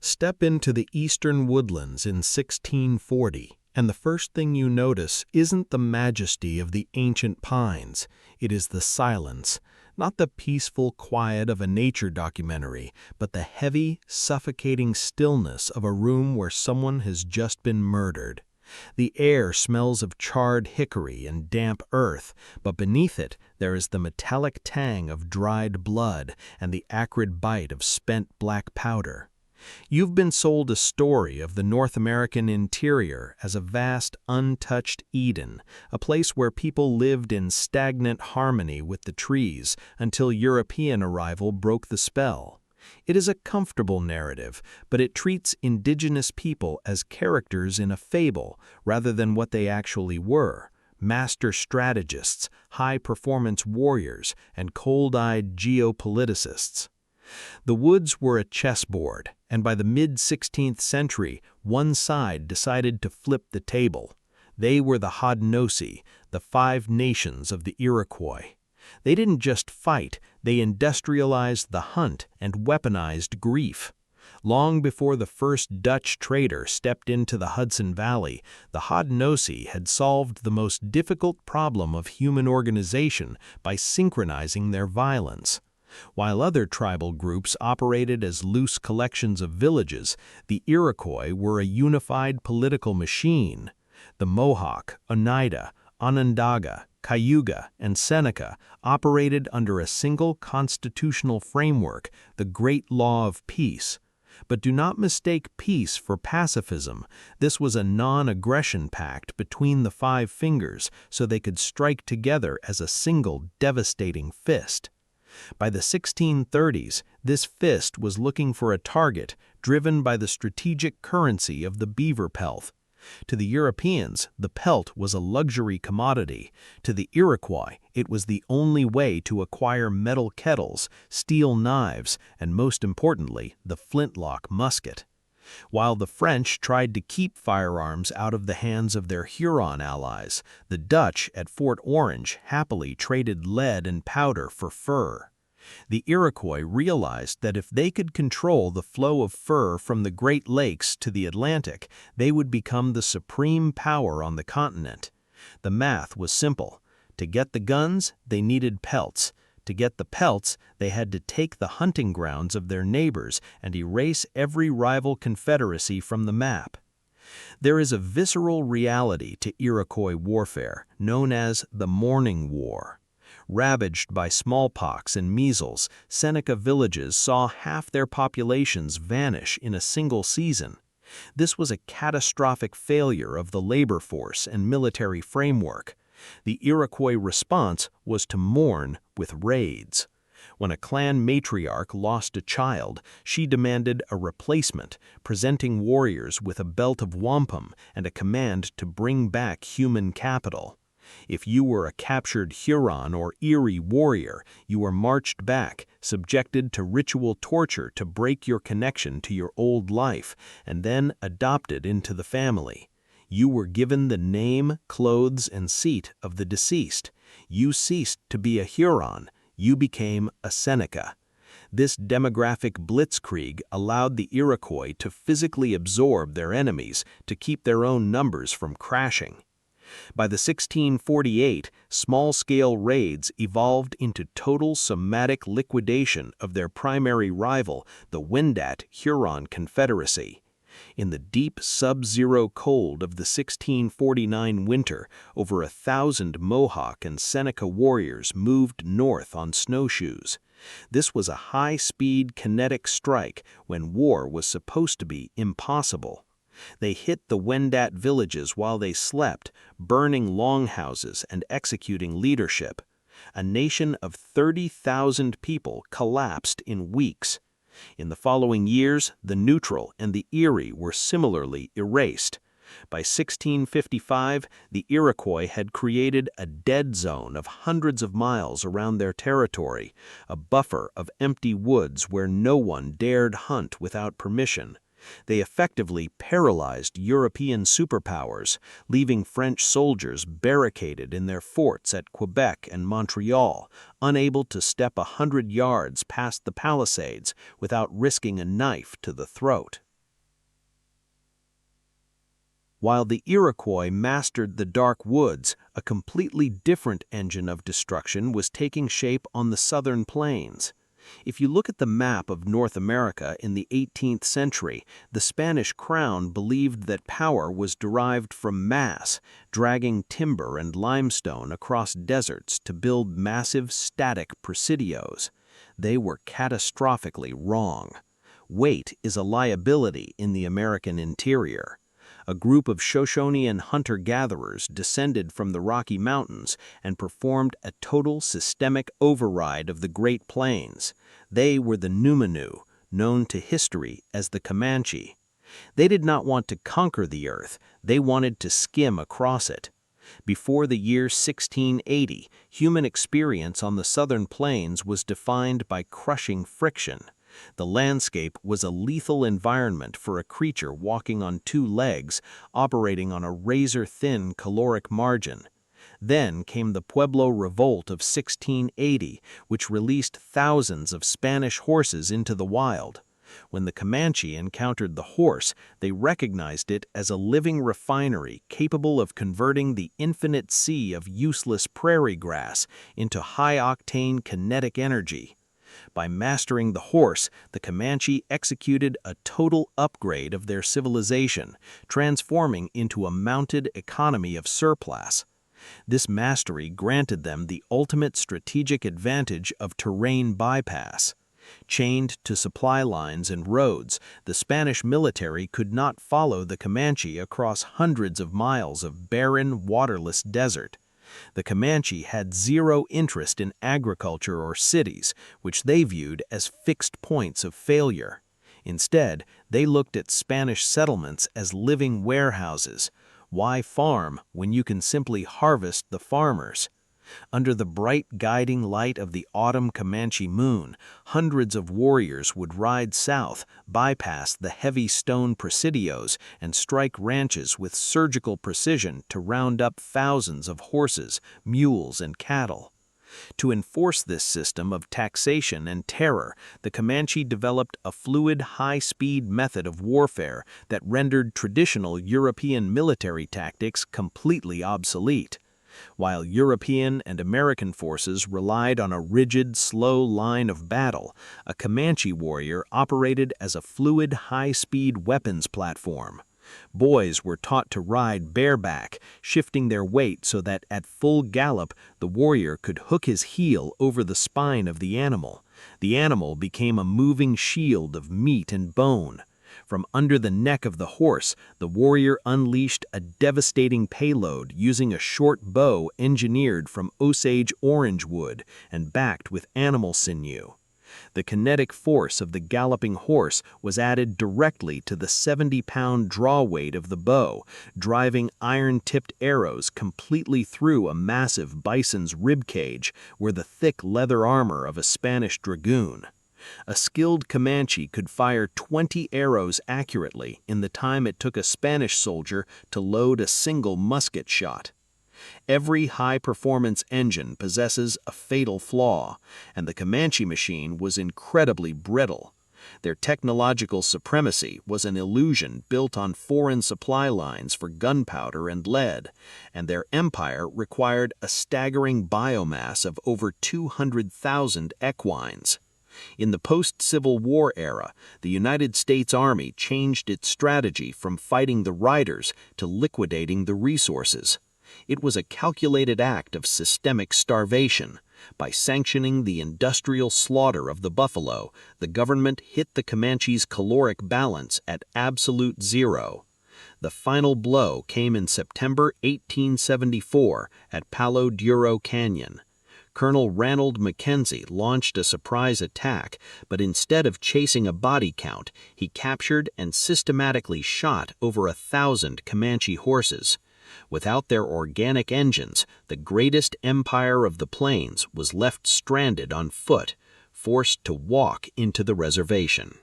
Step into the eastern woodlands in 1640, and the first thing you notice isn't the majesty of the ancient pines, it is the silence, not the peaceful quiet of a nature documentary, but the heavy, suffocating stillness of a room where someone has just been murdered. The air smells of charred hickory and damp earth, but beneath it there is the metallic tang of dried blood and the acrid bite of spent black powder. You've been sold a story of the North American interior as a vast, untouched Eden, a place where people lived in stagnant harmony with the trees until European arrival broke the spell. It is a comfortable narrative, but it treats indigenous people as characters in a fable rather than what they actually were: master strategists, high-performance warriors, and cold-eyed geopoliticists. The woods were a chessboard, and by the mid-16th century, one side decided to flip the table. They were the Haudenosaunee, the 5 nations of the Iroquois. They didn't just fight, they industrialized the hunt and weaponized grief. Long before the first Dutch trader stepped into the Hudson Valley, the Haudenosaunee had solved the most difficult problem of human organization by synchronizing their violence. While other tribal groups operated as loose collections of villages, the Iroquois were a unified political machine. The Mohawk, Oneida, Onondaga, Cayuga, and Seneca operated under a single constitutional framework, the Great Law of Peace. But do not mistake peace for pacifism. This was a non-aggression pact between the 5 fingers so they could strike together as a single devastating fist. By the 1630s, this fist was looking for a target, driven by the strategic currency of the beaver pelt. To the Europeans, the pelt was a luxury commodity. To the Iroquois, it was the only way to acquire metal kettles, steel knives, and most importantly, the flintlock musket. While the French tried to keep firearms out of the hands of their Huron allies, the Dutch at Fort Orange happily traded lead and powder for fur. The Iroquois realized that if they could control the flow of fur from the Great Lakes to the Atlantic, they would become the supreme power on the continent. The math was simple. To get the guns, they needed pelts. To get the pelts, they had to take the hunting grounds of their neighbors and erase every rival confederacy from the map. There is a visceral reality to Iroquois warfare, known as the Morning War. Ravaged by smallpox and measles, Seneca villages saw half their populations vanish in a single season. This was a catastrophic failure of the labor force and military framework. The Iroquois response was to mourn with raids. When a clan matriarch lost a child, she demanded a replacement, presenting warriors with a belt of wampum and a command to bring back human capital. If you were a captured Huron or Erie warrior, you were marched back, subjected to ritual torture to break your connection to your old life, and then adopted into the family. You were given the name, clothes, and seat of the deceased. You ceased to be a Huron. You became a Seneca. This demographic blitzkrieg allowed the Iroquois to physically absorb their enemies to keep their own numbers from crashing. By the 1648, small-scale raids evolved into total somatic liquidation of their primary rival, the Wendat Huron Confederacy. In the deep sub-zero cold of the 1649 winter, over 1,000 Mohawk and Seneca warriors moved north on snowshoes. This was a high-speed kinetic strike when war was supposed to be impossible. They hit the Wendat villages while they slept, burning longhouses and executing leadership. A nation of 30,000 people collapsed in weeks. In the following years, the Neutral and the Erie were similarly erased. By 1655, the Iroquois had created a dead zone of hundreds of miles around their territory, a buffer of empty woods where no one dared hunt without permission. They effectively paralyzed European superpowers, leaving French soldiers barricaded in their forts at Quebec and Montreal, unable to step 100 yards past the palisades without risking a knife to the throat. while the Iroquois mastered the dark woods, a completely different engine of destruction was taking shape on the southern plains. If you look at the map of North America in the 18th century, the Spanish crown believed that power was derived from mass, dragging timber and limestone across deserts to build massive static presidios. They were catastrophically wrong. Weight is a liability in the American interior. A group of Shoshonean hunter-gatherers descended from the Rocky Mountains and performed a total systemic override of the Great Plains. They were the Numanu, known to history as the Comanche. They did not want to conquer the earth, they wanted to skim across it. Before the year 1680, human experience on the southern plains was defined by crushing friction. The landscape was a lethal environment for a creature walking on two legs, operating on a razor-thin caloric margin. Then came the Pueblo Revolt of 1680, which released thousands of Spanish horses into the wild. When the Comanche encountered the horse, they recognized it as a living refinery capable of converting the infinite sea of useless prairie grass into high-octane kinetic energy. By mastering the horse, the Comanche executed a total upgrade of their civilization, transforming into a mounted economy of surplus. This mastery granted them the ultimate strategic advantage of terrain bypass. Chained to supply lines and roads, the Spanish military could not follow the Comanche across hundreds of miles of barren, waterless desert. The Comanche had zero interest in agriculture or cities, which they viewed as fixed points of failure. Instead, they looked at Spanish settlements as living warehouses. Why farm when you can simply harvest the farmers? Under the bright guiding light of the autumn Comanche moon, hundreds of warriors would ride south, bypass the heavy stone presidios, and strike ranches with surgical precision to round up thousands of horses, mules, and cattle. To enforce this system of taxation and terror, the Comanche developed a fluid, high-speed method of warfare that rendered traditional European military tactics completely obsolete. While European and American forces relied on a rigid, slow line of battle, a Comanche warrior operated as a fluid, high-speed weapons platform. Boys were taught to ride bareback, shifting their weight so that at full gallop the warrior could hook his heel over the spine of the animal. The animal became a moving shield of meat and bone. From under the neck of the horse, the warrior unleashed a devastating payload using a short bow engineered from Osage orange wood and backed with animal sinew. The kinetic force of the galloping horse was added directly to the 70-pound draw weight of the bow, driving iron-tipped arrows completely through a massive bison's ribcage where the thick leather armor of a Spanish dragoon. A skilled Comanche could fire 20 arrows accurately in the time it took a Spanish soldier to load a single musket shot. Every high-performance engine possesses a fatal flaw, and the Comanche machine was incredibly brittle. Their technological supremacy was an illusion built on foreign supply lines for gunpowder and lead, and their empire required a staggering biomass of over 200,000 equines. In the post-Civil War era, the United States Army changed its strategy from fighting the riders to liquidating the resources. It was a calculated act of systemic starvation. By sanctioning the industrial slaughter of the buffalo, the government hit the Comanche's caloric balance at absolute zero. The final blow came in September 1874 at Palo Duro Canyon. Colonel Ranald Mackenzie launched a surprise attack, but instead of chasing a body count, he captured and systematically shot over 1,000 Comanche horses. Without their organic engines, the greatest empire of the plains was left stranded on foot, forced to walk into the reservation.